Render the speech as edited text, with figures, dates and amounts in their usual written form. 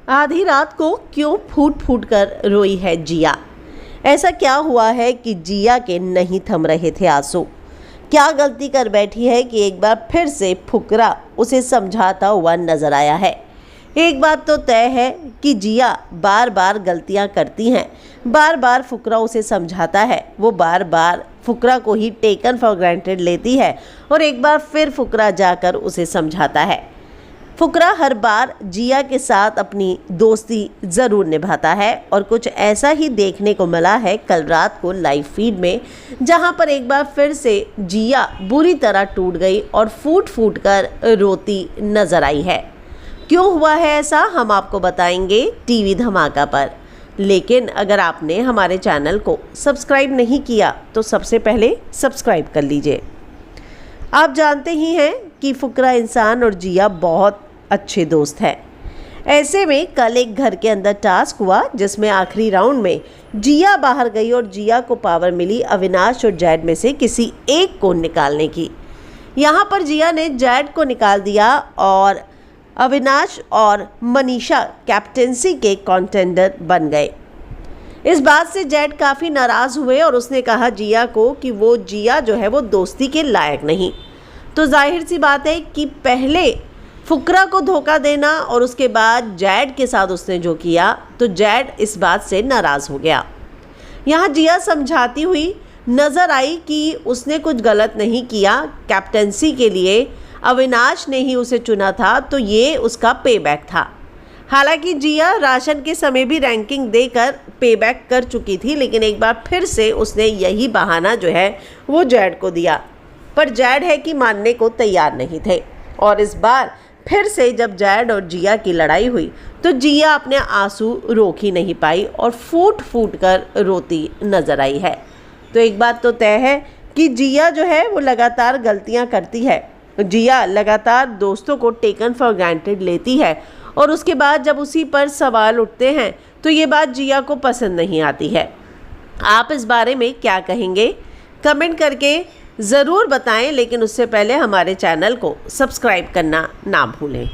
आधी रात को क्यों फूट फूट कर रोई है जिया। ऐसा क्या हुआ है कि जिया के नहीं थम रहे थे आंसू। क्या गलती कर बैठी है कि एक बार फिर से फुकरा उसे समझाता हुआ नजर आया है। एक बात तो तय है कि जिया बार बार गलतियां करती हैं, बार बार फुकरा उसे समझाता है, वो बार बार फुकरा को ही टेकन फॉर ग्रांटेड लेती है और एक बार फिर फुकरा जाकर उसे समझाता है। फुकरा हर बार जिया के साथ अपनी दोस्ती ज़रूर निभाता है और कुछ ऐसा ही देखने को मिला है कल रात को लाइव फीड में, जहां पर एक बार फिर से जिया बुरी तरह टूट गई और फूट फूट कर रोती नजर आई है। क्यों हुआ है ऐसा हम आपको बताएंगे टीवी धमाका पर। लेकिन अगर आपने हमारे चैनल को सब्सक्राइब नहीं किया तो सबसे पहले सब्सक्राइब कर लीजिए। आप जानते ही हैं कि फुकरा इंसान और जिया बहुत अच्छे दोस्त हैं। ऐसे में कल एक घर के अंदर टास्क हुआ जिसमें आखिरी राउंड में जिया बाहर गई और जिया को पावर मिली अविनाश और जैड में से किसी एक को निकालने की। यहाँ पर जिया ने जैड को निकाल दिया और अविनाश और मनीषा कैप्टेंसी के कॉन्टेंडर बन गए। इस बात से जैड काफ़ी नाराज़ हुए और उसने कहा जिया को कि वो जिया जो है वो दोस्ती के लायक नहीं। तो जाहिर सी बात है कि पहले फुकरा को धोखा देना और उसके बाद जैड के साथ उसने जो किया तो जैड इस बात से नाराज़ हो गया। यहाँ जिया समझाती हुई नज़र आई कि उसने कुछ गलत नहीं किया, कैप्टेंसी के लिए अविनाश ने ही उसे चुना था तो ये उसका पेबैक था। हालांकि जिया राशन के समय भी रैंकिंग देकर पेबैक कर चुकी थी, लेकिन एक बार फिर से उसने यही बहाना जो है वो जैड को दिया, पर जैड है कि मानने को तैयार नहीं थे। और इस बार फिर से जब जैड और जिया की लड़ाई हुई तो जिया अपने आंसू रोक ही नहीं पाई और फूट फूट कर रोती नजर आई है। तो एक बात तो तय है कि जिया जो है वो लगातार गलतियां करती है। जिया लगातार दोस्तों को टेकन फॉर ग्रांटेड लेती है और उसके बाद जब उसी पर सवाल उठते हैं तो ये बात जिया को पसंद नहीं आती है। आप इस बारे में क्या कहेंगे कमेंट करके ज़रूर बताएं, लेकिन उससे पहले हमारे चैनल को सब्सक्राइब करना ना भूलें।